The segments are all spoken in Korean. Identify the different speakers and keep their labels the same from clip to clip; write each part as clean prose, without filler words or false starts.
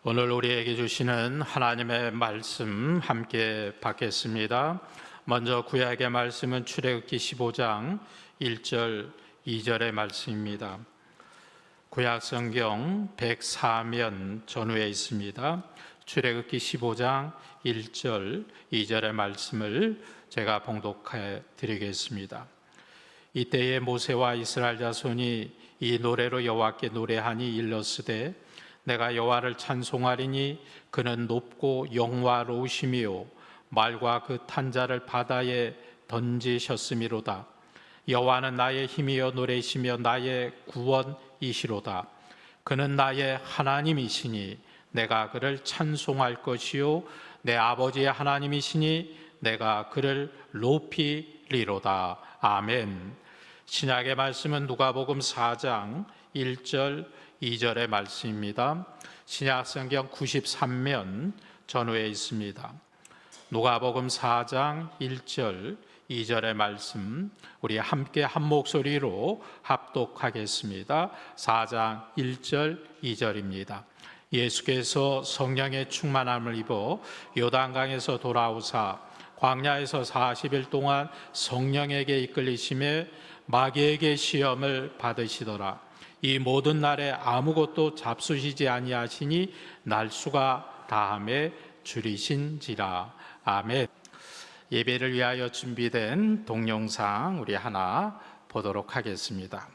Speaker 1: 오늘 우리에게 주시는 하나님의 말씀 함께 받겠습니다. 먼저 구약의 말씀은 출애굽기 15장 1절 2절의 말씀입니다. 구약 성경 104면 전후에 있습니다. 출애굽기 15장 1절 2절의 말씀을 제가 봉독해 드리겠습니다. 이때에 모세와 이스라엘 자손이 이 노래로 여호와께 노래하니 일렀으되 내가 여호와를 찬송하리니 그는 높고 영화로우시며 말과 그 탄자를 바다에 던지셨음이로다. 여호와는 나의 힘이여 노래시며 나의 구원이시로다. 그는 나의 하나님이시니 내가 그를 찬송할 것이요 내 아버지의 하나님이시니 내가 그를 높이리로다. 아멘. 신약의 말씀은 누가복음 4장 1절 2절의 말씀입니다. 신약 성경 93면 전후에 있습니다. 누가복음 4장 1절 2절의 말씀 우리 함께 한 목소리로 합독하겠습니다. 4장 1절 2절입니다. 예수께서 성령의 충만함을 입어 요단강에서 돌아오사 광야에서 40일 동안 성령에게 이끌리심에 마귀에게 시험을 받으시더라. 이 모든 날에 아무것도 잡수시지 아니하시니 날수가 다함에 줄이신지라. 아멘. 예배를 위하여 준비된 동영상 우리 하나 보도록 하겠습니다.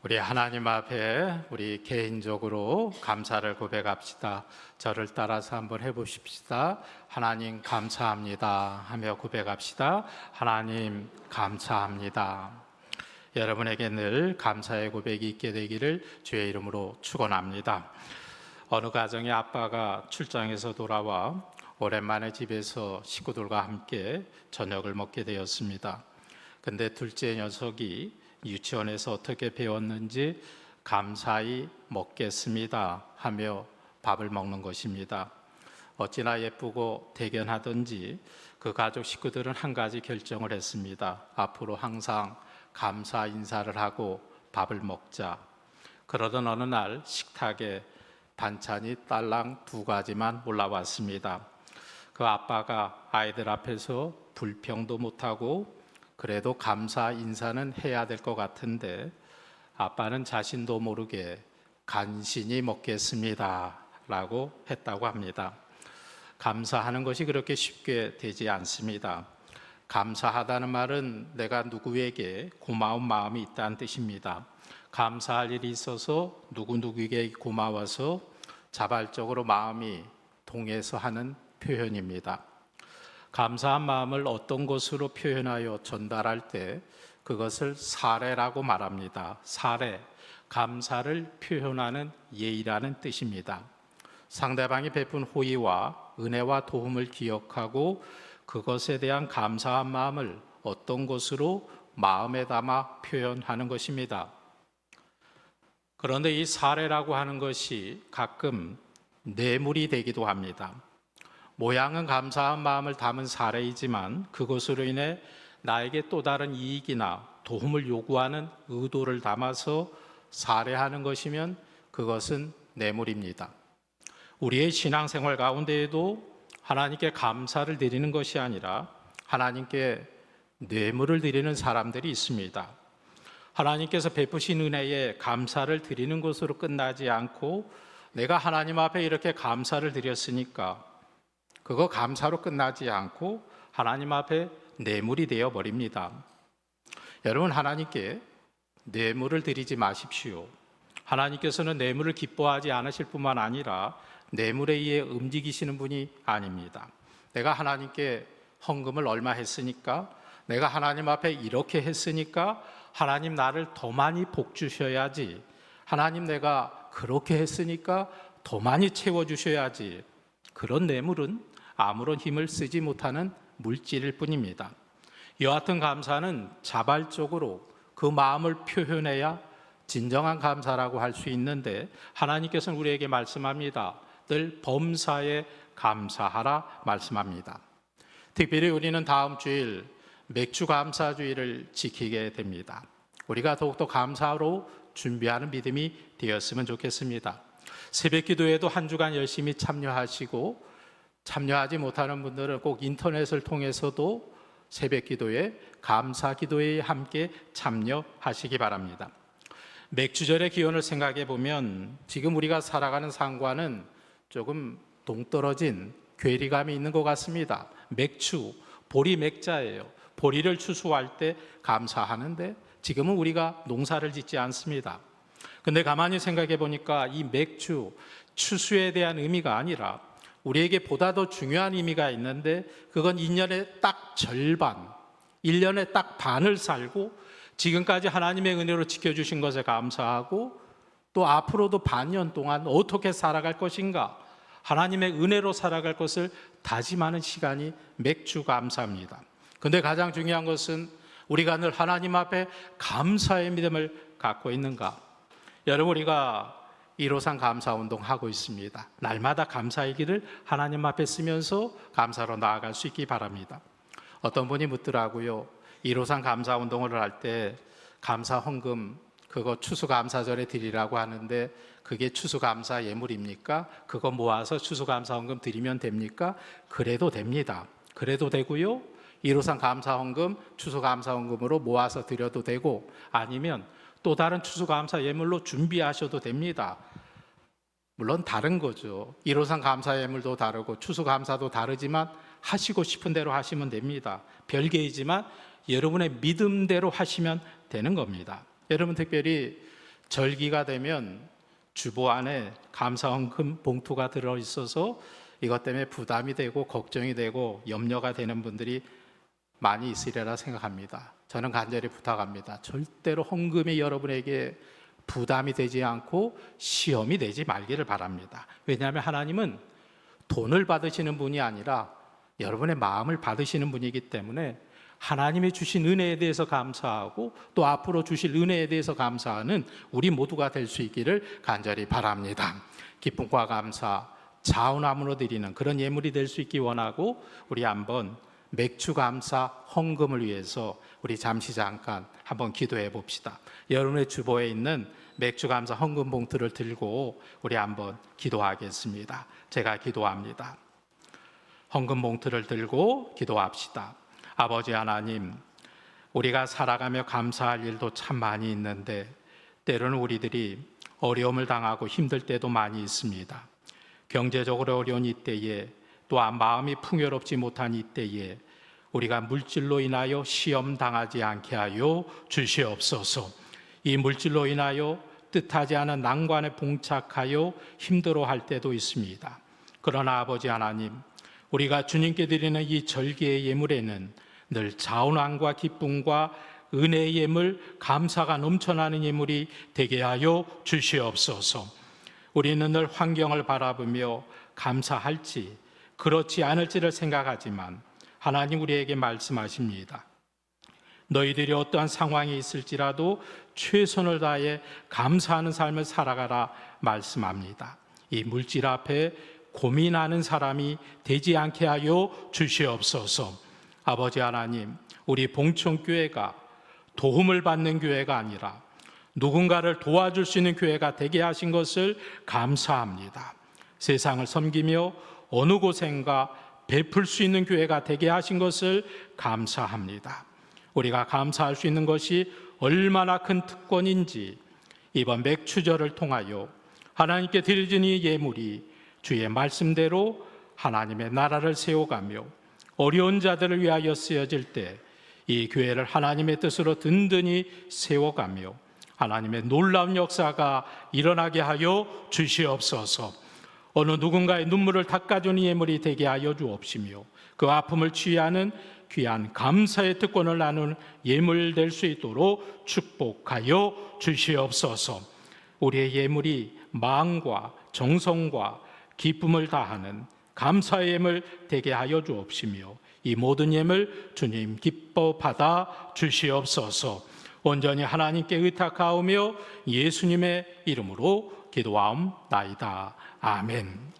Speaker 1: 우리 하나님 앞에 우리 개인적으로 감사를 고백합시다. 저를 따라서 한번 해보십시다. 하나님 감사합니다 하며 고백합시다. 하나님 감사합니다. 여러분에게 늘 감사의 고백이 있게 되기를 주의 이름으로 축원합니다. 어느 가정의 아빠가 출장에서 돌아와 오랜만에 집에서 식구들과 함께 저녁을 먹게 되었습니다. 근데 둘째 녀석이 유치원에서 어떻게 배웠는지 감사히 먹겠습니다 하며 밥을 먹는 것입니다. 어찌나 예쁘고 대견하던지 그 가족 식구들은 한 가지 결정을 했습니다. 앞으로 항상 감사 인사를 하고 밥을 먹자. 그러던 어느 날 식탁에 반찬이 딸랑 2가지만 올라왔습니다. 그 아빠가 아이들 앞에서 불평도 못하고 그래도 감사 인사는 해야 될 것 같은데 아빠는 자신도 모르게 간신히 먹겠습니다 라고 했다고 합니다. 감사하는 것이 그렇게 쉽게 되지 않습니다. 감사하다는 말은 내가 누구에게 고마운 마음이 있다는 뜻입니다. 감사할 일이 있어서 누구에게 고마워서 자발적으로 마음이 동해서 하는 표현입니다. 감사한 마음을 어떤 것으로 표현하여 전달할 때 그것을 사례라고 말합니다. 사례, 감사를 표현하는 예의라는 뜻입니다. 상대방이 베푼 호의와 은혜와 도움을 기억하고 그것에 대한 감사한 마음을 어떤 것으로 마음에 담아 표현하는 것입니다. 그런데 이 사례라고 하는 것이 가끔 뇌물이 되기도 합니다. 모양은 감사한 마음을 담은 사례이지만 그것으로 인해 나에게 또 다른 이익이나 도움을 요구하는 의도를 담아서 사례하는 것이면 그것은 뇌물입니다. 우리의 신앙생활 가운데에도 하나님께 감사를 드리는 것이 아니라 하나님께 뇌물을 드리는 사람들이 있습니다. 하나님께서 베푸신 은혜에 감사를 드리는 것으로 끝나지 않고 내가 하나님 앞에 이렇게 감사를 드렸으니까 그거 감사로 끝나지 않고 하나님 앞에 뇌물이 되어 버립니다. 여러분, 하나님께 뇌물을 드리지 마십시오. 하나님께서는 뇌물을 기뻐하지 않으실 뿐만 아니라 뇌물에 의해 움직이시는 분이 아닙니다. 내가 하나님께 헌금을 얼마 했으니까, 내가 하나님 앞에 이렇게 했으니까 하나님 나를 더 많이 복 주셔야지, 하나님 내가 그렇게 했으니까 더 많이 채워주셔야지, 그런 뇌물은 아무런 힘을 쓰지 못하는 물질일 뿐입니다. 이와 같은 감사는 자발적으로 그 마음을 표현해야 진정한 감사라고 할 수 있는데 하나님께서는 우리에게 말씀합니다. 늘 범사에 감사하라 말씀합니다. 특별히 우리는 다음 주일 맥주 감사주의를 지키게 됩니다. 우리가 더욱더 감사로 준비하는 믿음이 되었으면 좋겠습니다. 새벽 기도에도 한 주간 열심히 참여하시고, 참여하지 못하는 분들은 꼭 인터넷을 통해서도 새벽 기도에, 감사 기도에 함께 참여하시기 바랍니다. 맥주절의 기원을 생각해 보면 지금 우리가 살아가는 상과는 조금 동떨어진 괴리감이 있는 것 같습니다. 맥주, 보리 맥자예요. 보리를 추수할 때 감사하는데 지금은 우리가 농사를 짓지 않습니다. 근데 가만히 생각해 보니까 이 맥주, 추수에 대한 의미가 아니라 우리에게 보다 더 중요한 의미가 있는데 그건 1년의 딱 절반, 1년의 딱 반을 살고 지금까지 하나님의 은혜로 지켜주신 것에 감사하고 또 앞으로도 반년 동안 어떻게 살아갈 것인가, 하나님의 은혜로 살아갈 것을 다짐하는 시간이 맥주 감사입니다. 그런데 가장 중요한 것은 우리가 늘 하나님 앞에 감사의 믿음을 갖고 있는가. 여러분, 우리가 1호상 감사운동 하고 있습니다. 날마다 감사의 길을 하나님 앞에 쓰면서 감사로 나아갈 수 있기 바랍니다. 어떤 분이 묻더라고요. 1호상 감사운동을 할 때 감사 헌금 그거 추수감사절에 드리라고 하는데 그게 추수감사 예물입니까? 그거 모아서 추수감사 헌금 드리면 됩니까? 그래도 됩니다. 그래도 되고요. 1호상 감사 헌금 추수감사 헌금으로 모아서 드려도 되고 아니면 또 다른 추수감사 예물로 준비하셔도 됩니다. 물론 다른 거죠. 1호상 감사 예물도 다르고 추수감사도 다르지만 하시고 싶은 대로 하시면 됩니다. 별개이지만 여러분의 믿음대로 하시면 되는 겁니다. 여러분, 특별히 절기가 되면 주보 안에 감사헌금 봉투가 들어있어서 이것 때문에 부담이 되고 걱정이 되고 염려가 되는 분들이 많이 있으리라 생각합니다. 저는 간절히 부탁합니다. 절대로 헌금이 여러분에게 부담이 되지 않고 시험이 되지 말기를 바랍니다. 왜냐하면 하나님은 돈을 받으시는 분이 아니라 여러분의 마음을 받으시는 분이기 때문에 하나님이 주신 은혜에 대해서 감사하고 또 앞으로 주실 은혜에 대해서 감사하는 우리 모두가 될 수 있기를 간절히 바랍니다. 기쁨과 감사, 자원함으로 드리는 그런 예물이 될 수 있기 원하고 우리 한번 맥주 감사 헌금을 위해서 우리 잠시 잠깐 한번 기도해 봅시다. 여러분의 주보에 있는 맥주 감사 헌금 봉투를 들고 우리 한번 기도하겠습니다. 제가 기도합니다. 헌금 봉투를 들고 기도합시다. 아버지 하나님, 우리가 살아가며 감사할 일도 참 많이 있는데 때로는 우리들이 어려움을 당하고 힘들 때도 많이 있습니다. 경제적으로 어려운 이때에, 또한 마음이 풍요롭지 못한 이때에 우리가 물질로 인하여 시험 당하지 않게 하여 주시옵소서. 이 물질로 인하여 뜻하지 않은 난관에 봉착하여 힘들어할 때도 있습니다. 그러나 아버지 하나님, 우리가 주님께 드리는 이 절기의 예물에는 늘 자원함과 기쁨과 은혜의 예물, 감사가 넘쳐나는 예물이 되게 하여 주시옵소서. 우리는 늘 환경을 바라보며 감사할지 그렇지 않을지를 생각하지만 하나님 우리에게 말씀하십니다. 너희들이 어떠한 상황이 있을지라도 최선을 다해 감사하는 삶을 살아가라 말씀합니다. 이 물질 앞에 고민하는 사람이 되지 않게 하여 주시옵소서. 아버지 하나님, 우리 봉천교회가 도움을 받는 교회가 아니라 누군가를 도와줄 수 있는 교회가 되게 하신 것을 감사합니다. 세상을 섬기며 어느 곳엔가 베풀 수 있는 교회가 되게 하신 것을 감사합니다. 우리가 감사할 수 있는 것이 얼마나 큰 특권인지 이번 맥추절을 통하여 하나님께 드려진 이 예물이 주의 말씀대로 하나님의 나라를 세워가며 어려운 자들을 위하여 쓰여질 때 이 교회를 하나님의 뜻으로 든든히 세워가며 하나님의 놀라운 역사가 일어나게 하여 주시옵소서. 어느 누군가의 눈물을 닦아주는 예물이 되게 하여 주옵시며 그 아픔을 치유하는 귀한 감사의 특권을 나눈 예물 될 수 있도록 축복하여 주시옵소서. 우리의 예물이 마음과 정성과 기쁨을 다하는 감사의 예물 되게 하여 주옵시며 이 모든 예물 주님 기뻐 받아 주시옵소서. 온전히 하나님께 의탁하오며 예수님의 이름으로 기도하옵나이다. 아멘.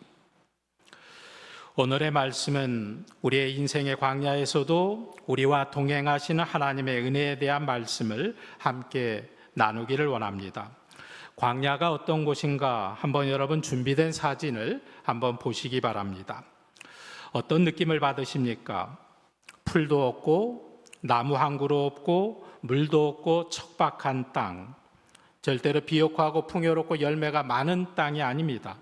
Speaker 1: 오늘의 말씀은 우리의 인생의 광야에서도 우리와 동행하시는 하나님의 은혜에 대한 말씀을 함께 나누기를 원합니다. 광야가 어떤 곳인가 한번 여러분 준비된 사진을 한번 보시기 바랍니다. 어떤 느낌을 받으십니까? 풀도 없고 나무 한 그루 없고 물도 없고 척박한 땅, 절대로 비옥하고 풍요롭고 열매가 많은 땅이 아닙니다.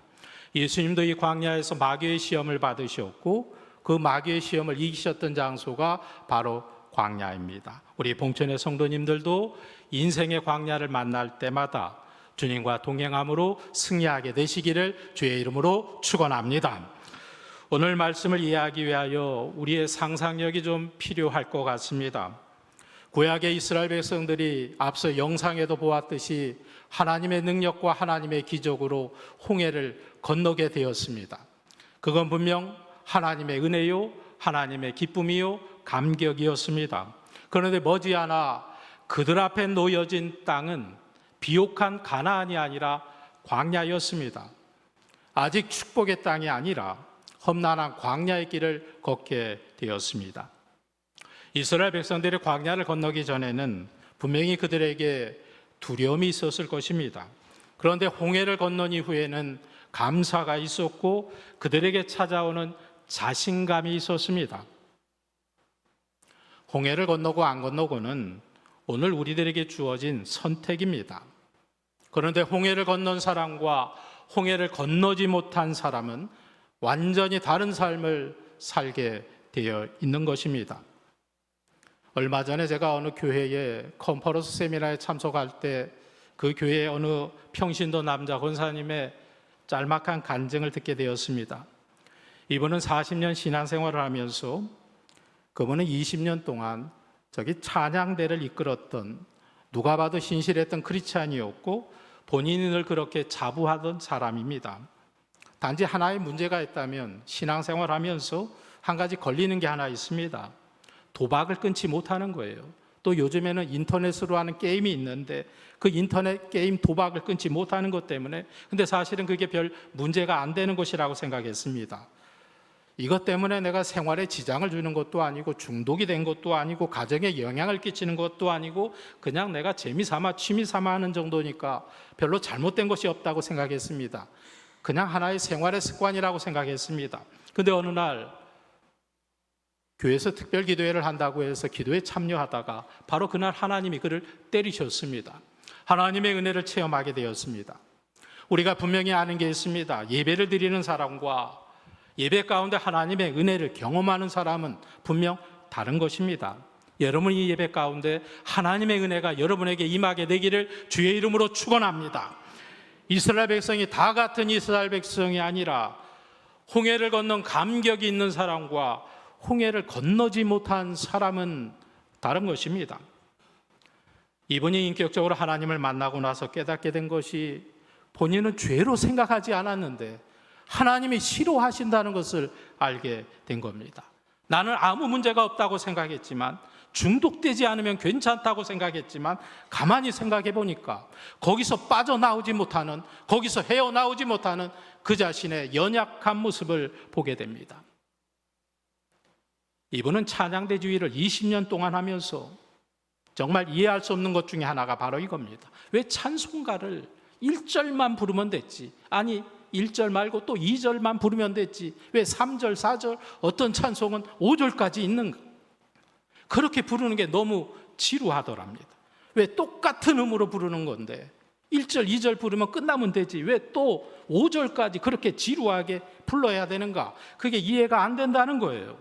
Speaker 1: 예수님도 이 광야에서 마귀의 시험을 받으셨고 그 마귀의 시험을 이기셨던 장소가 바로 광야입니다. 우리 봉천의 성도님들도 인생의 광야를 만날 때마다 주님과 동행함으로 승리하게 되시기를 주의 이름으로 축원합니다. 오늘 말씀을 이해하기 위하여 우리의 상상력이 좀 필요할 것 같습니다. 구약의 이스라엘 백성들이 앞서 영상에도 보았듯이 하나님의 능력과 하나님의 기적으로 홍해를 건너게 되었습니다. 그건 분명 하나님의 은혜요, 하나님의 기쁨이요, 감격이었습니다. 그런데 머지않아 그들 앞에 놓여진 땅은 비옥한 가나안이 아니라 광야였습니다. 아직 축복의 땅이 아니라 험난한 광야의 길을 걷게 되었습니다. 이스라엘 백성들이 광야를 건너기 전에는 분명히 그들에게 두려움이 있었을 것입니다. 그런데 홍해를 건넌 이후에는 감사가 있었고 그들에게 찾아오는 자신감이 있었습니다. 홍해를 건너고 안 건너고는 오늘 우리들에게 주어진 선택입니다. 그런데 홍해를 건넌 사람과 홍해를 건너지 못한 사람은 완전히 다른 삶을 살게 되어 있는 것입니다. 얼마 전에 제가 어느 교회에 컨퍼런스 세미나에 참석할 때 그 교회의 어느 평신도 남자 권사님의 짤막한 간증을 듣게 되었습니다. 이분은 40년 신앙생활을 하면서 그분은 20년 동안 저기 찬양대를 이끌었던 누가 봐도 신실했던 크리스찬이었고 본인이 늘 그렇게 자부하던 사람입니다. 단지 하나의 문제가 있다면 신앙생활하면서 한 가지 걸리는 게 하나 있습니다. 도박을 끊지 못하는 거예요. 또 요즘에는 인터넷으로 하는 게임이 있는데 그 인터넷 게임 도박을 끊지 못하는 것 때문에 근데 사실은 그게 별 문제가 안 되는 것이라고 생각했습니다. 이것 때문에 내가 생활에 지장을 주는 것도 아니고 중독이 된 것도 아니고 가정에 영향을 끼치는 것도 아니고 그냥 내가 재미삼아 취미삼아 하는 정도니까 별로 잘못된 것이 없다고 생각했습니다. 그냥 하나의 생활의 습관이라고 생각했습니다. 근데 어느 날 교회에서 특별 기도회를 한다고 해서 기도에 참여하다가 바로 그날 하나님이 그를 때리셨습니다. 하나님의 은혜를 체험하게 되었습니다. 우리가 분명히 아는 게 있습니다. 예배를 드리는 사람과 예배 가운데 하나님의 은혜를 경험하는 사람은 분명 다른 것입니다. 여러분이 예배 가운데 하나님의 은혜가 여러분에게 임하게 되기를 주의 이름으로 축원합니다. 이스라엘 백성이 다 같은 이스라엘 백성이 아니라 홍해를 건넌 감격이 있는 사람과 홍해를 건너지 못한 사람은 다른 것입니다. 이분이 인격적으로 하나님을 만나고 나서 깨닫게 된 것이 본인은 죄로 생각하지 않았는데 하나님이 싫어하신다는 것을 알게 된 겁니다. 나는 아무 문제가 없다고 생각했지만, 중독되지 않으면 괜찮다고 생각했지만 가만히 생각해 보니까 거기서 빠져나오지 못하는, 거기서 헤어나오지 못하는 그 자신의 연약한 모습을 보게 됩니다. 이분은 찬양대주의를 20년 동안 하면서 정말 이해할 수 없는 것 중에 하나가 바로 이겁니다. 왜 찬송가를 1절만 부르면 됐지? 아니 1절 말고 또 2절만 부르면 됐지? 왜 3절, 4절, 어떤 찬송은 5절까지 있는가? 그렇게 부르는 게 너무 지루하더랍니다. 왜 똑같은 음으로 부르는 건데 1절, 2절 부르면 끝나면 되지? 왜 또 5절까지 그렇게 지루하게 불러야 되는가? 그게 이해가 안 된다는 거예요.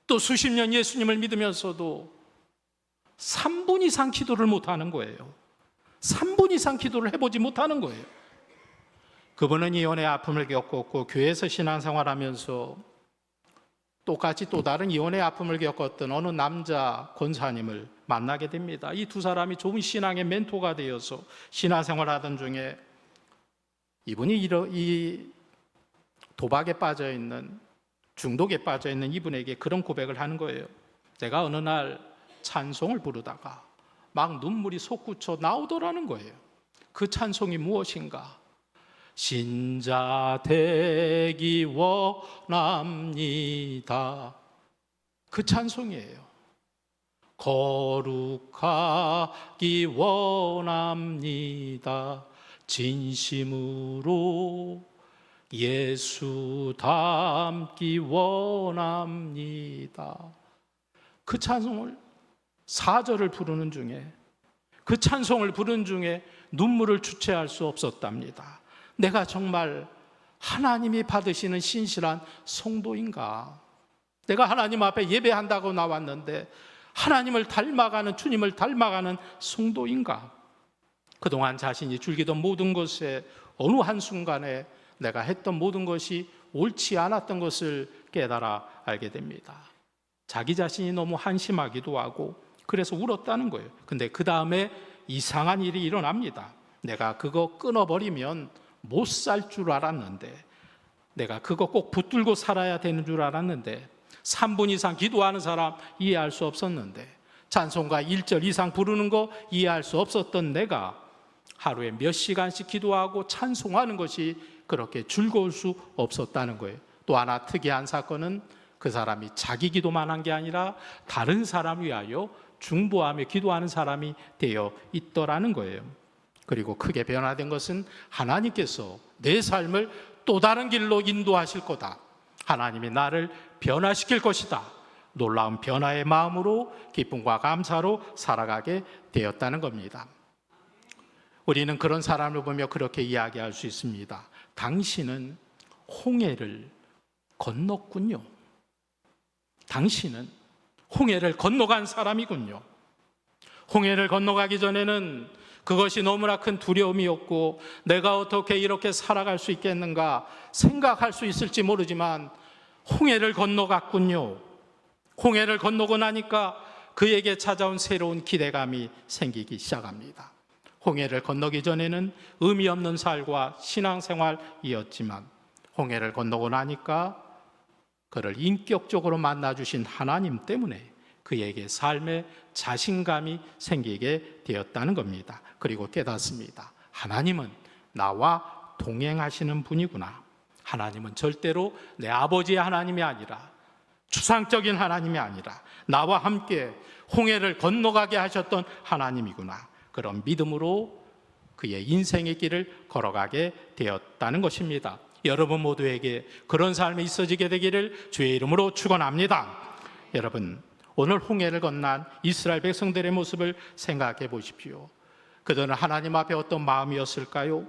Speaker 1: 또 수십 년 예수님을 믿으면서도 3분 이상 기도를 못하는 거예요. 3분 이상 기도를 해보지 못하는 거예요. 그분은 이혼의 아픔을 겪었고 교회에서 신앙생활하면서 똑같이 또 다른 이혼의 아픔을 겪었던 어느 남자 권사님을 만나게 됩니다. 이 두 사람이 좋은 신앙의 멘토가 되어서 신앙생활하던 중에 이분이 이 도박에 빠져있는, 중독에 빠져있는 이분에게 그런 고백을 하는 거예요. 내가 어느 날 찬송을 부르다가 막 눈물이 솟구쳐 나오더라는 거예요. 그 찬송이 무엇인가? 신자 되기 원합니다. 그 찬송이에요. 거룩하기 원합니다. 진심으로 예수 닮기 원합니다. 그 찬송을 4절을 부르는 중에, 그 찬송을 부르는 중에 눈물을 주체할 수 없었답니다. 내가 정말 하나님이 받으시는 신실한 성도인가? 내가 하나님 앞에 예배한다고 나왔는데 하나님을 닮아가는, 주님을 닮아가는 성도인가? 그동안 자신이 즐기던 모든 것에 어느 한순간에 내가 했던 모든 것이 옳지 않았던 것을 깨달아 알게 됩니다. 자기 자신이 너무 한심하기도 하고 그래서 울었다는 거예요. 근데 그 다음에 이상한 일이 일어납니다. 내가 그거 끊어버리면 못 살 줄 알았는데, 내가 그거 꼭 붙들고 살아야 되는 줄 알았는데, 3분 이상 기도하는 사람 이해할 수 없었는데, 찬송가 1절 이상 부르는 거 이해할 수 없었던 내가 하루에 몇 시간씩 기도하고 찬송하는 것이 그렇게 즐거울 수 없었다는 거예요. 또 하나 특이한 사건은 그 사람이 자기 기도만 한 게 아니라 다른 사람 위하여 중보하며 기도하는 사람이 되어 있더라는 거예요. 그리고 크게 변화된 것은 하나님께서 내 삶을 또 다른 길로 인도하실 거다. 하나님이 나를 변화시킬 것이다. 놀라운 변화의 마음으로 기쁨과 감사로 살아가게 되었다는 겁니다. 우리는 그런 사람을 보며 그렇게 이야기할 수 있습니다. 당신은 홍해를 건넜군요. 당신은 홍해를 건너간 사람이군요. 홍해를 건너가기 전에는 그것이 너무나 큰 두려움이었고 내가 어떻게 이렇게 살아갈 수 있겠는가 생각할 수 있을지 모르지만 홍해를 건너갔군요. 홍해를 건너고 나니까 그에게 찾아온 새로운 기대감이 생기기 시작합니다. 홍해를 건너기 전에는 의미 없는 삶과 신앙생활이었지만 홍해를 건너고 나니까 그를 인격적으로 만나주신 하나님 때문에 그에게 삶의 자신감이 생기게 되었다는 겁니다. 그리고 깨닫습니다. 하나님은 나와 동행하시는 분이구나. 하나님은 절대로 내 아버지의 하나님이 아니라, 추상적인 하나님이 아니라 나와 함께 홍해를 건너가게 하셨던 하나님이구나. 그런 믿음으로 그의 인생의 길을 걸어가게 되었다는 것입니다. 여러분 모두에게 그런 삶이 있어지게 되기를 주의 이름으로 축원합니다. 여러분, 오늘 홍해를 건넌 이스라엘 백성들의 모습을 생각해 보십시오. 그들은 하나님 앞에 어떤 마음이었을까요?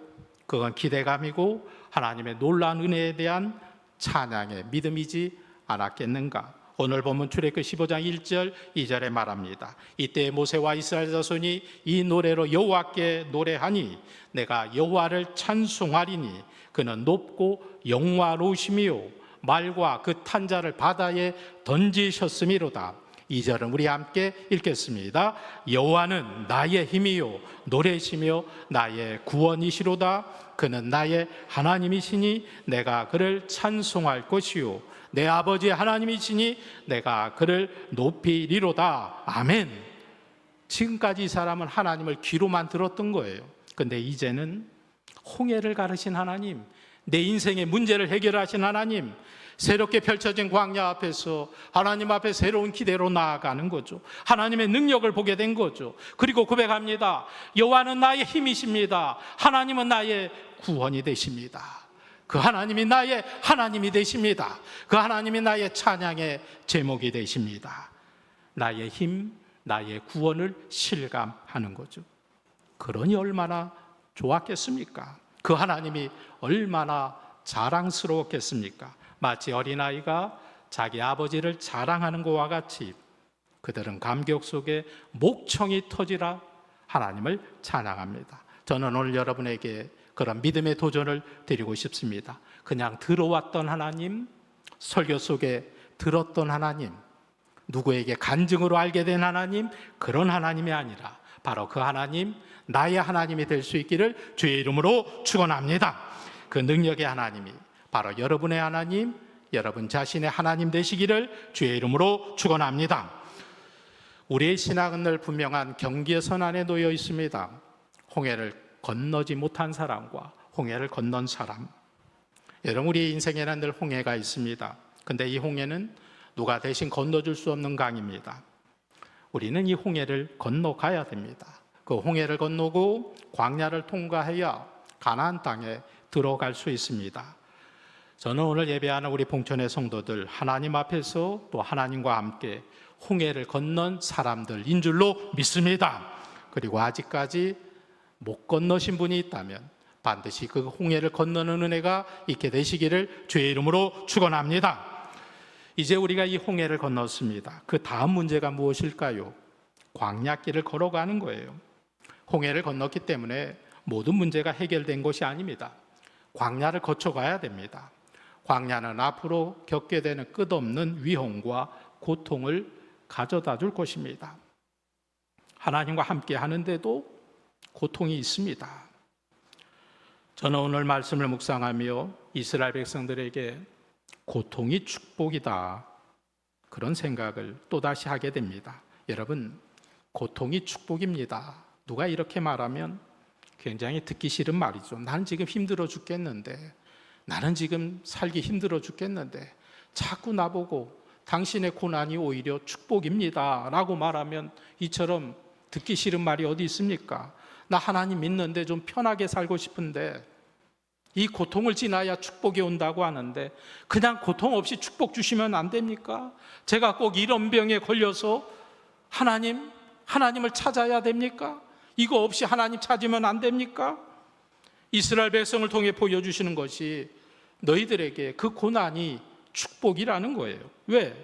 Speaker 1: 그건 기대감이고 하나님의 놀라운 은혜에 대한 찬양의 믿음이지 않았겠는가? 오늘 본문 출애굽기 15장 1절 2절에 말합니다. 이때 모세와 이스라엘 자손이 이 노래로 여호와께 노래하니 내가 여호와를 찬송하리니 그는 높고 영화로우시며 말과 그 탄자를 바다에 던지셨음이로다. 2절은 우리 함께 읽겠습니다. 여호와는 나의 힘이요 노래시며 나의 구원이시로다. 그는 나의 하나님이시니 내가 그를 찬송할 것이요 내 아버지 하나님이시니 내가 그를 높이리로다. 아멘. 지금까지 이 사람은 하나님을 귀로만 들었던 거예요. 근데 이제는 홍해를 가르신 하나님, 내 인생의 문제를 해결하신 하나님, 새롭게 펼쳐진 광야 앞에서 하나님 앞에 새로운 기대로 나아가는 거죠. 하나님의 능력을 보게 된 거죠. 그리고 고백합니다. 여호와는 나의 힘이십니다. 하나님은 나의 구원이 되십니다. 그 하나님이 나의 하나님이 되십니다. 그 하나님이 나의 찬양의 제목이 되십니다. 나의 힘, 나의 구원을 실감하는 거죠. 그러니 얼마나 좋았겠습니까? 그 하나님이 얼마나 자랑스러웠겠습니까? 마치 어린아이가 자기 아버지를 자랑하는 것과 같이 그들은 감격 속에 목청이 터지라 하나님을 찬양합니다. 저는 오늘 여러분에게 그런 믿음의 도전을 드리고 싶습니다. 그냥 들어왔던 하나님, 설교 속에 들었던 하나님, 누구에게 간증으로 알게 된 하나님, 그런 하나님이 아니라 바로 그 하나님, 나의 하나님이 될 수 있기를 주의 이름으로 축원합니다. 그 능력의 하나님이 바로 여러분의 하나님, 여러분 자신의 하나님 되시기를 주의 이름으로 축원합니다. 우리의 신앙은 늘 분명한 경계선 안에 놓여 있습니다. 홍해를 건너지 못한 사람과 홍해를 건넌 사람. 여러분, 우리의 인생에는 늘 홍해가 있습니다. 근데 이 홍해는 누가 대신 건너줄 수 없는 강입니다. 우리는 이 홍해를 건너가야 됩니다. 그 홍해를 건너고 광야를 통과해야 가나안 땅에 들어갈 수 있습니다. 저는 오늘 예배하는 우리 봉천의 성도들, 하나님 앞에서 또 하나님과 함께 홍해를 건넌 사람들인 줄로 믿습니다. 그리고 아직까지 못 건너신 분이 있다면 반드시 그 홍해를 건너는 은혜가 있게 되시기를 주의 이름으로 축원합니다. 이제 우리가 이 홍해를 건넜습니다. 그 다음 문제가 무엇일까요? 광야길을 걸어가는 거예요. 홍해를 건넜기 때문에 모든 문제가 해결된 것이 아닙니다. 광야를 거쳐가야 됩니다. 광야는 앞으로 겪게 되는 끝없는 위험과 고통을 가져다 줄 것입니다. 하나님과 함께 하는데도 고통이 있습니다. 저는 오늘 말씀을 묵상하며 이스라엘 백성들에게 고통이 축복이다, 그런 생각을 또다시 하게 됩니다. 여러분, 고통이 축복입니다. 누가 이렇게 말하면 굉장히 듣기 싫은 말이죠. 나는 지금 힘들어 죽겠는데, 나는 지금 살기 힘들어 죽겠는데 자꾸 나보고 당신의 고난이 오히려 축복입니다 라고 말하면 이처럼 듣기 싫은 말이 어디 있습니까? 나 하나님 믿는데 좀 편하게 살고 싶은데 이 고통을 지나야 축복이 온다고 하는데 그냥 고통 없이 축복 주시면 안 됩니까? 제가 꼭 이런 병에 걸려서 하나님을 찾아야 됩니까? 이거 없이 하나님 찾으면 안 됩니까? 이스라엘 백성을 통해 보여주시는 것이 너희들에게 그 고난이 축복이라는 거예요. 왜?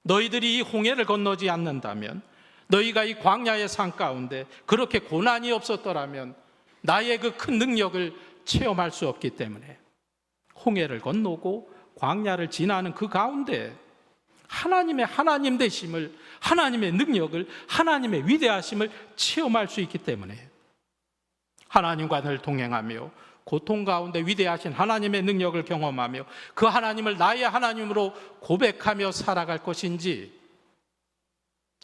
Speaker 1: 너희들이 이 홍해를 건너지 않는다면, 너희가 이 광야의 산 가운데 그렇게 고난이 없었더라면 나의 그 큰 능력을 체험할 수 없기 때문에 홍해를 건너고 광야를 지나는 그 가운데 하나님의 하나님 되심을, 하나님의 능력을, 하나님의 위대하심을 체험할 수 있기 때문에 하나님과 늘 동행하며 고통 가운데 위대하신 하나님의 능력을 경험하며 그 하나님을 나의 하나님으로 고백하며 살아갈 것인지,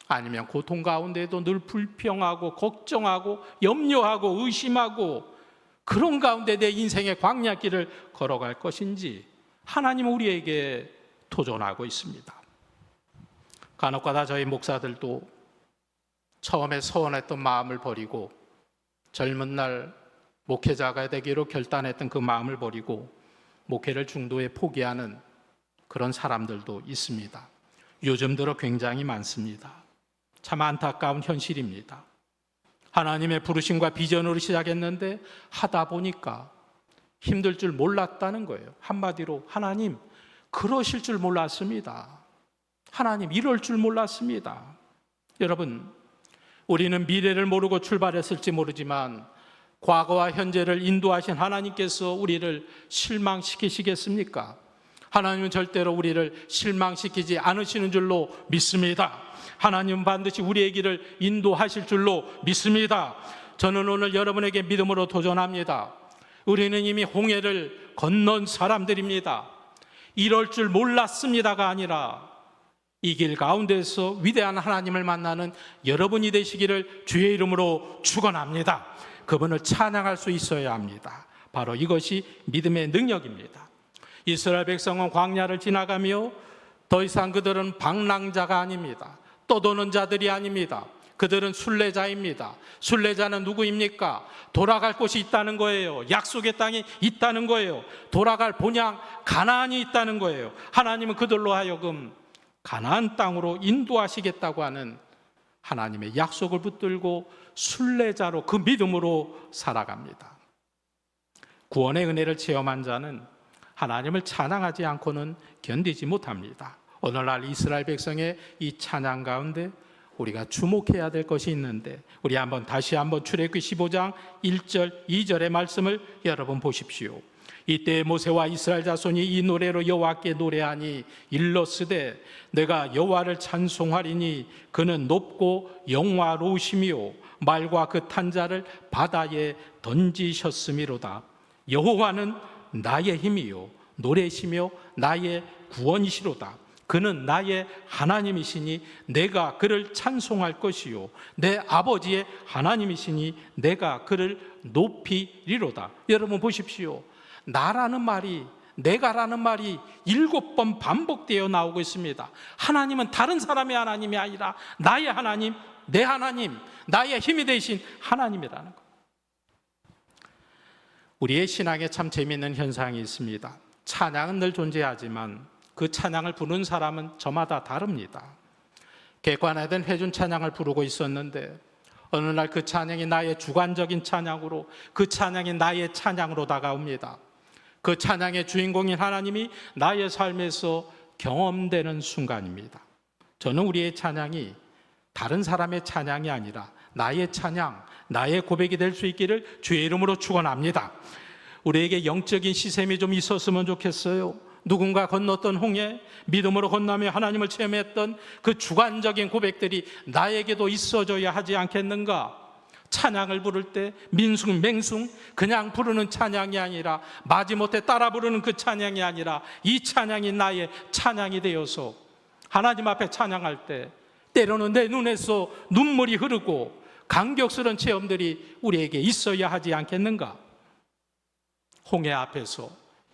Speaker 1: 아니면 고통 가운데도 늘 불평하고 걱정하고 염려하고 의심하고 그런 가운데 내 인생의 광야길을 걸어갈 것인지 하나님은 우리에게 도전하고 있습니다. 간혹가다 저희 목사들도 처음에 서원했던 마음을 버리고 젊은 날 목회자가 되기로 결단했던 그 마음을 버리고 목회를 중도에 포기하는 그런 사람들도 있습니다. 요즘 들어 굉장히 많습니다. 참 안타까운 현실입니다. 하나님의 부르심과 비전으로 시작했는데 하다 보니까 힘들 줄 몰랐다는 거예요. 한마디로 하나님 그러실 줄 몰랐습니다. 하나님 이럴 줄 몰랐습니다. 여러분, 우리는 미래를 모르고 출발했을지 모르지만 과거와 현재를 인도하신 하나님께서 우리를 실망시키시겠습니까? 하나님은 절대로 우리를 실망시키지 않으시는 줄로 믿습니다. 하나님은 반드시 우리의 길을 인도하실 줄로 믿습니다. 저는 오늘 여러분에게 믿음으로 도전합니다. 우리는 이미 홍해를 건넌 사람들입니다. 이럴 줄 몰랐습니다가 아니라 이 길 가운데서 위대한 하나님을 만나는 여러분이 되시기를 주의 이름으로 축원합니다. 그분을 찬양할 수 있어야 합니다. 바로 이것이 믿음의 능력입니다. 이스라엘 백성은 광야를 지나가며 더 이상 그들은 방랑자가 아닙니다. 떠도는 자들이 아닙니다. 그들은 순례자입니다. 순례자는 누구입니까? 돌아갈 곳이 있다는 거예요. 약속의 땅이 있다는 거예요. 돌아갈 본향 가나안이 있다는 거예요. 하나님은 그들로 하여금 가나안 땅으로 인도하시겠다고 하는 하나님의 약속을 붙들고 순례자로 그 믿음으로 살아갑니다. 구원의 은혜를 체험한 자는 하나님을 찬양하지 않고는 견디지 못합니다. 오늘날 이스라엘 백성의 이 찬양 가운데 우리가 주목해야 될 것이 있는데 우리 다시 한번 출애굽기 15장 1절 2절의 말씀을 여러분 보십시오. 이때 모세와 이스라엘 자손이 이 노래로 여호와께 노래하니 일러스되 내가 여호와를 찬송하리니 그는 높고 영화로우시며 말과 그 탄 자를 바다에 던지셨음이로다. 여호와는 나의 힘이요 노래시며 나의 구원이시로다. 그는 나의 하나님이시니 내가 그를 찬송할 것이요 내 아버지의 하나님이시니 내가 그를 높이리로다. 여러분 보십시오. 나라는 말이, 내가라는 말이 7번 반복되어 나오고 있습니다. 하나님은 다른 사람의 하나님이 아니라 나의 하나님, 내 하나님, 나의 힘이 되신 하나님이라는 것. 우리의 신앙에 참 재미있는 현상이 있습니다. 찬양은 늘 존재하지만 그 찬양을 부르는 사람은 저마다 다릅니다. 객관화된 회중 찬양을 부르고 있었는데 어느 날 그 찬양이 나의 주관적인 찬양으로, 그 찬양이 나의 찬양으로 다가옵니다. 그 찬양의 주인공인 하나님이 나의 삶에서 경험되는 순간입니다. 저는 우리의 찬양이 다른 사람의 찬양이 아니라 나의 찬양, 나의 고백이 될 수 있기를 주의 이름으로 축원합니다. 우리에게 영적인 시샘이 좀 있었으면 좋겠어요. 누군가 건넜던 홍해, 믿음으로 건너며 하나님을 체험했던 그 주관적인 고백들이 나에게도 있어져야 하지 않겠는가? 찬양을 부를 때 민숭맹숭 그냥 부르는 찬양이 아니라 마지못해 따라 부르는 그 찬양이 아니라 이 찬양이 나의 찬양이 되어서 하나님 앞에 찬양할 때 때로는 내 눈에서 눈물이 흐르고 감격스러운 체험들이 우리에게 있어야 하지 않겠는가? 홍해 앞에서,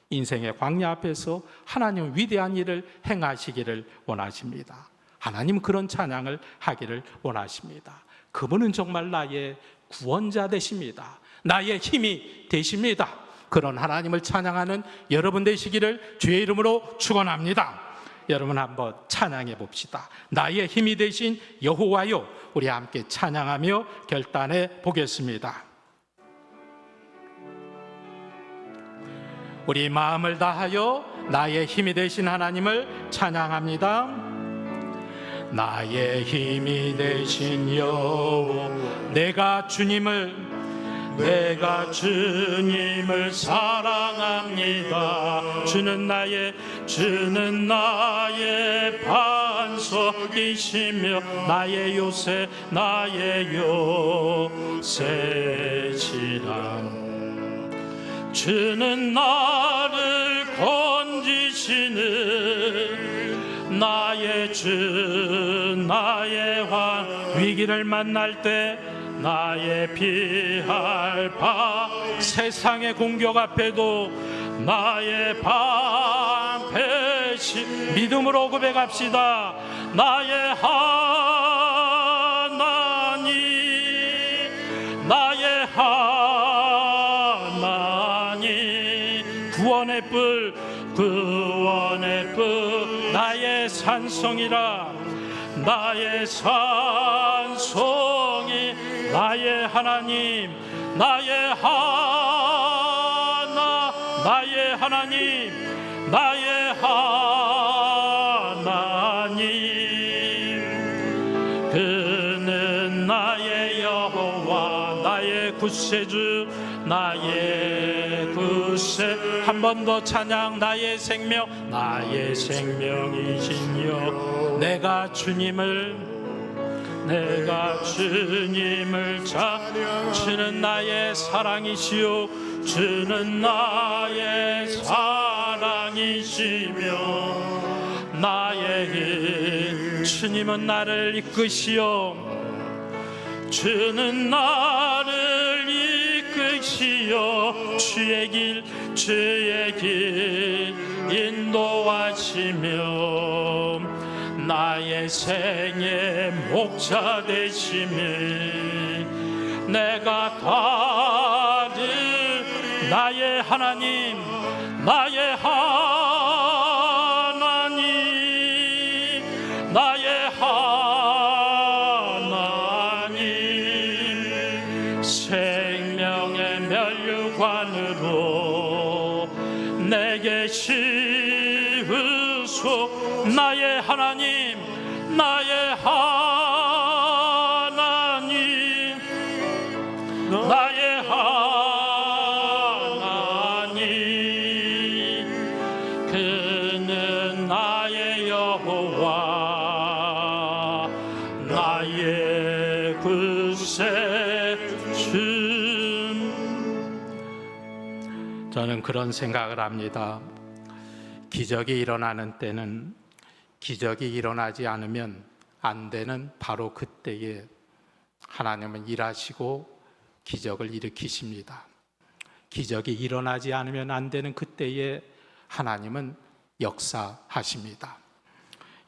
Speaker 1: 인생의 광야 앞에서 하나님은 위대한 일을 행하시기를 원하십니다. 하나님은 그런 찬양을 하기를 원하십니다. 그분은 정말 나의 구원자 되십니다. 나의 힘이 되십니다. 그런 하나님을 찬양하는 여러분 되시기를 주의 이름으로 축원합니다. 여러분 한번 찬양해 봅시다. 나의 힘이 되신 여호와여, 우리 함께 찬양하며 결단해 보겠습니다. 우리 마음을 다하여 나의 힘이 되신 하나님을 찬양합니다. 나의 힘이 되신 여호와, 내가 주님을 사랑합니다. 주는 나의 반석이시며 나의 요새, 요새시라. 주는 나를 건지시는 나의 주, 나의 왕. 위기를 만날 때 나의 피할 바, 세상의 공격 앞에도 나의 방패시. 믿음으로 고백합시다. 나의 하나님, 나의 하나님, 구원의 뿔, 나의 나의 산성이라 나의 산성이 나의 하나님 나의 하나님 나의 하나님 그는 나의 여호와 나의 구세주 나의 구세 한 번 더 찬양 나의 생명이시여 내가 주님을 주는 나의 사랑이시요 주는 나의 사랑이시며 나의 주님은 나를 이끄시어 주는 나를 이끄시어 주의 길 인도하시며 나의 생의 목자 되심이 내가 다른 나의 하나님 나의 하나님 생명의 면류관으로 내게 씌우소 나의 하나님 나의 하나님 그는 나의 여호와 나의 구세주 저는 그런 생각을 합니다. 기적이 일어나는 때는 기적이 일어나지 않으면 안 되는 바로 그때에 하나님은 일하시고 기적을 일으키십니다. 기적이 일어나지 않으면 안 되는 그때에 하나님은 역사하십니다.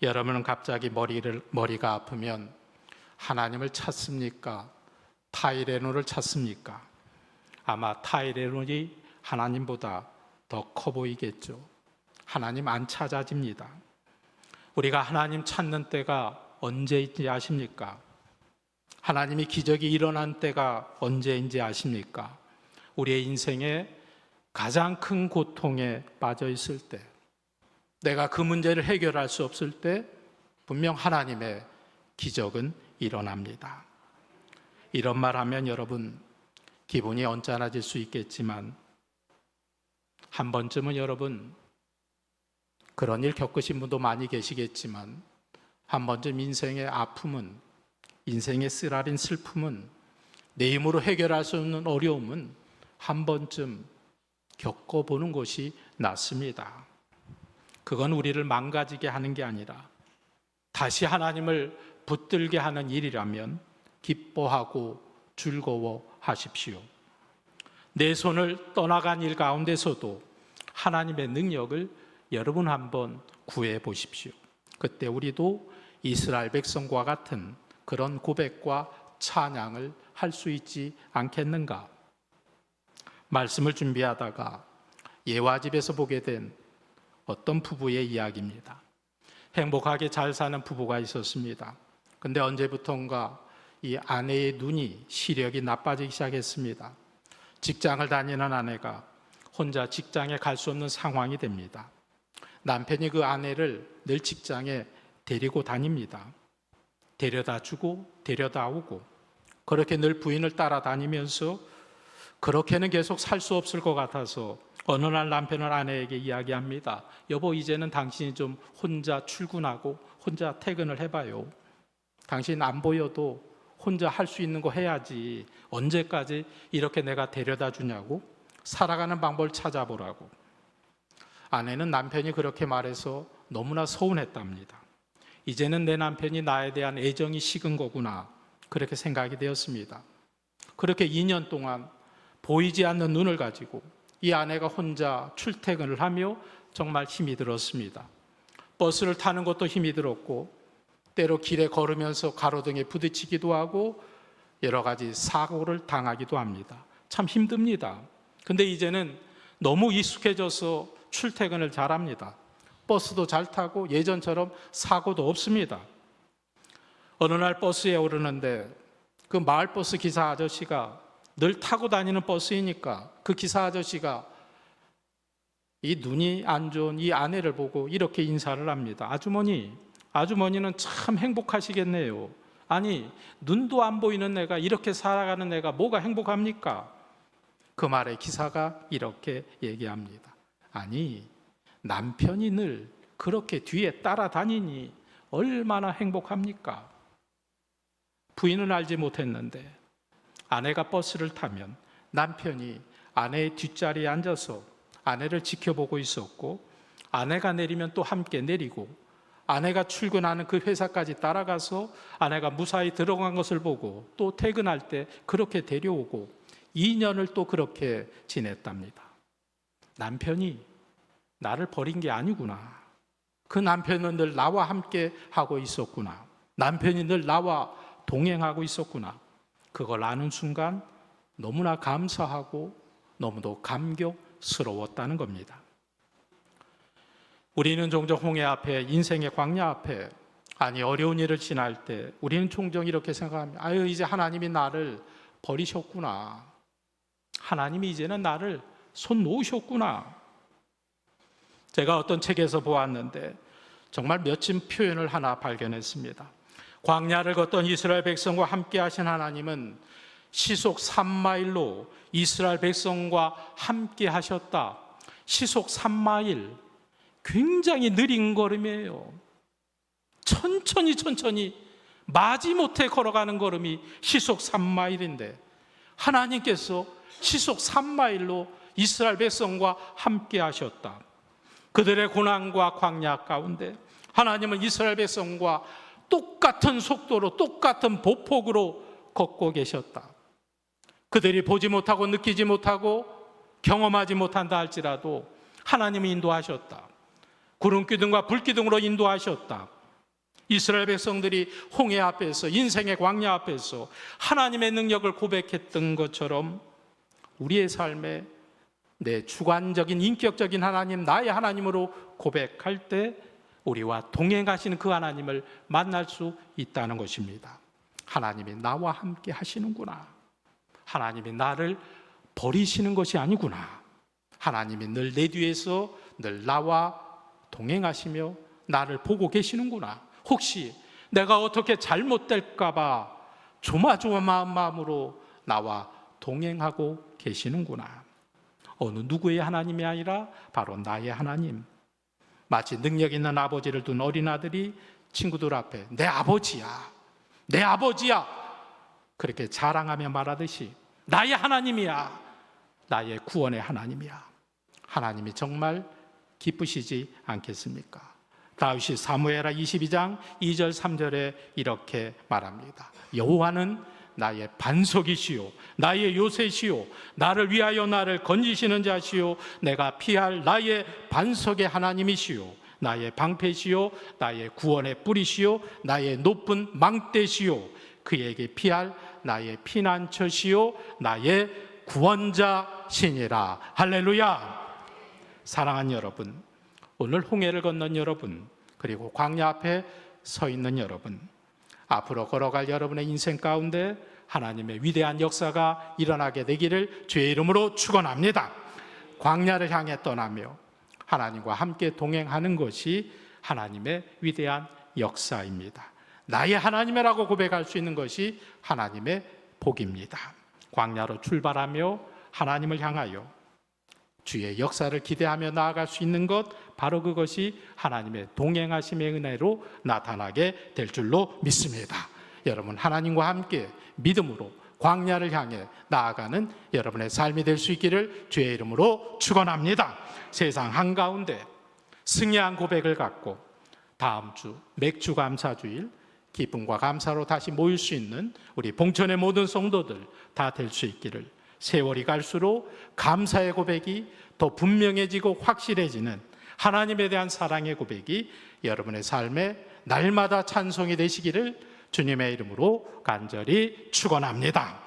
Speaker 1: 여러분은 갑자기 머리가 아프면 하나님을 찾습니까? 타이레놀을 찾습니까? 아마 타이레놀이 하나님보다 더 커 보이겠죠. 하나님 안 찾아집니다. 우리가 하나님 찾는 때가 언제인지 아십니까? 하나님이 기적이 일어난 때가 언제인지 아십니까? 우리의 인생에 가장 큰 고통에 빠져 있을 때, 내가 그 문제를 해결할 수 없을 때 분명 하나님의 기적은 일어납니다. 이런 말 하면 여러분 기분이 언짢아질 수 있겠지만 한 번쯤은 여러분 그런 일 겪으신 분도 많이 계시겠지만 한 번쯤 인생의 아픔은 인생의 쓰라린 슬픔은 내 힘으로 해결할 수 없는 어려움은 한 번쯤 겪어보는 것이 낫습니다. 그건 우리를 망가지게 하는 게 아니라 다시 하나님을 붙들게 하는 일이라면 기뻐하고 즐거워하십시오. 내 손을 떠나간 일 가운데서도 하나님의 능력을 여러분 한번 구해 보십시오. 그때 우리도 이스라엘 백성과 같은 그런 고백과 찬양을 할 수 있지 않겠는가? 말씀을 준비하다가 예화집에서 보게 된 어떤 부부의 이야기입니다. 행복하게 잘 사는 부부가 있었습니다. 근데 언제부턴가 이 아내의 눈이 시력이 나빠지기 시작했습니다. 직장을 다니는 아내가 혼자 직장에 갈 수 없는 상황이 됩니다. 남편이 그 아내를 늘 직장에 데리고 다닙니다. 데려다 주고 데려다 오고 그렇게 늘 부인을 따라다니면서 그렇게는 계속 살 수 없을 것 같아서 어느 날 남편은 아내에게 이야기합니다. 여보, 이제는 당신이 좀 혼자 출근하고 혼자 퇴근을 해봐요. 당신 안 보여도 혼자 할 수 있는 거 해야지. 언제까지 이렇게 내가 데려다 주냐고? 살아가는 방법을 찾아보라고. 아내는 남편이 그렇게 말해서 너무나 서운했답니다. 이제는 내 남편이 나에 대한 애정이 식은 거구나, 그렇게 생각이 되었습니다. 그렇게 2년 동안 보이지 않는 눈을 가지고 이 아내가 혼자 출퇴근을 하며 정말 힘이 들었습니다. 버스를 타는 것도 힘이 들었고 때로 길에 걸으면서 가로등에 부딪히기도 하고 여러 가지 사고를 당하기도 합니다. 참 힘듭니다. 근데 이제는 너무 익숙해져서 출퇴근을 잘합니다. 버스도 잘 타고 예전처럼 사고도 없습니다. 어느 날 버스에 오르는데 그 마을버스 기사 아저씨가 늘 타고 다니는 버스이니까 그 기사 아저씨가 이 눈이 안 좋은 이 아내를 보고 이렇게 인사를 합니다. 아주머니는 참 행복하시겠네요. 아니, 눈도 안 보이는 내가 이렇게 살아가는 내가 뭐가 행복합니까? 그 말에 기사가 이렇게 얘기합니다. 아니, 남편이 늘 그렇게 뒤에 따라다니니 얼마나 행복합니까? 부인은 알지 못했는데 아내가 버스를 타면 남편이 아내의 뒷자리에 앉아서 아내를 지켜보고 있었고, 아내가 내리면 또 함께 내리고, 아내가 출근하는 그 회사까지 따라가서 아내가 무사히 들어간 것을 보고 또 퇴근할 때 그렇게 데려오고 2년을 또 그렇게 지냈답니다. 남편이 나를 버린 게 아니구나. 그 남편은 늘 나와 함께 하고 있었구나. 남편이 늘 나와 동행하고 있었구나. 그걸 아는 순간 너무나 감사하고 너무도 감격스러웠다는 겁니다. 우리는 종종 홍해 앞에, 인생의 광야 앞에, 아니 어려운 일을 지날 때 우리는 종종 이렇게 생각합니다. 아유, 이제 하나님이 나를 버리셨구나. 하나님이 이제는 나를 손 놓으셨구나. 제가 어떤 책에서 보았는데 정말 멋진 표현을 하나 발견했습니다. 광야를 걷던 이스라엘 백성과 함께 하신 하나님은 시속 3마일로 이스라엘 백성과 함께 하셨다. 시속 3마일, 굉장히 느린 걸음이에요. 천천히 마지못해 걸어가는 걸음이 시속 3마일인데 하나님께서 시속 3마일로 이스라엘 백성과 함께 하셨다. 그들의 고난과 광야 가운데 하나님은 이스라엘 백성과 똑같은 속도로, 똑같은 보폭으로 걷고 계셨다. 그들이 보지 못하고 느끼지 못하고 경험하지 못한다 할지라도 하나님이 인도하셨다. 구름기둥과 불기둥으로 인도하셨다. 이스라엘 백성들이 홍해 앞에서, 인생의 광야 앞에서 하나님의 능력을 고백했던 것처럼 우리의 삶에 내 주관적인 인격적인 하나님, 나의 하나님으로 고백할 때 우리와 동행하시는 그 하나님을 만날 수 있다는 것입니다. 하나님이 나와 함께 하시는구나. 하나님이 나를 버리시는 것이 아니구나. 하나님이 늘 내 뒤에서 늘 나와 동행하시며 나를 보고 계시는구나. 혹시 내가 어떻게 잘못될까 봐 조마조마한 마음으로 나와 동행하고 계시는구나. 어느 누구의 하나님이 아니라 바로 나의 하나님. 마치 능력 있는 아버지를 둔 어린아들이 친구들 앞에 내 아버지야, 내 아버지야 그렇게 자랑하며 말하듯이 나의 하나님이야, 나의 구원의 하나님이야. 하나님이 정말 기쁘시지 않겠습니까? 다윗이 사무엘하 22장 2절 3절에 이렇게 말합니다. 여호와는 나의 반석이시요 나의 요새시요 나를 위하여 나를 건지시는 자시요 내가 피할 나의 반석의 하나님이시요 나의 방패시요 나의 구원의 뿌리시요 나의 높은 망대시요 그에게 피할 나의 피난처시요 나의 구원자시니라. 할렐루야. 사랑하는 여러분, 오늘 홍해를 건넌 여러분, 그리고 광야 앞에 서 있는 여러분, 앞으로 걸어갈 여러분의 인생 가운데 하나님의 위대한 역사가 일어나게 되기를 주의 이름으로 축원합니다. 광야를 향해 떠나며 하나님과 함께 동행하는 것이 하나님의 위대한 역사입니다. 나의 하나님이라고 고백할 수 있는 것이 하나님의 복입니다. 광야로 출발하며 하나님을 향하여 주의 역사를 기대하며 나아갈 수 있는 것, 바로 그것이 하나님의 동행하심의 은혜로 나타나게 될 줄로 믿습니다. 여러분, 하나님과 함께 믿음으로 광야를 향해 나아가는 여러분의 삶이 될 수 있기를 주의 이름으로 축원합니다. 세상 한가운데 승리한 고백을 갖고 다음 주 맥주 감사주일 기쁨과 감사로 다시 모일 수 있는 우리 봉천의 모든 성도들 다 될 수 있기를, 세월이 갈수록 감사의 고백이 더 분명해지고 확실해지는 하나님에 대한 사랑의 고백이 여러분의 삶에 날마다 찬송이 되시기를 주님의 이름으로 간절히 축원합니다.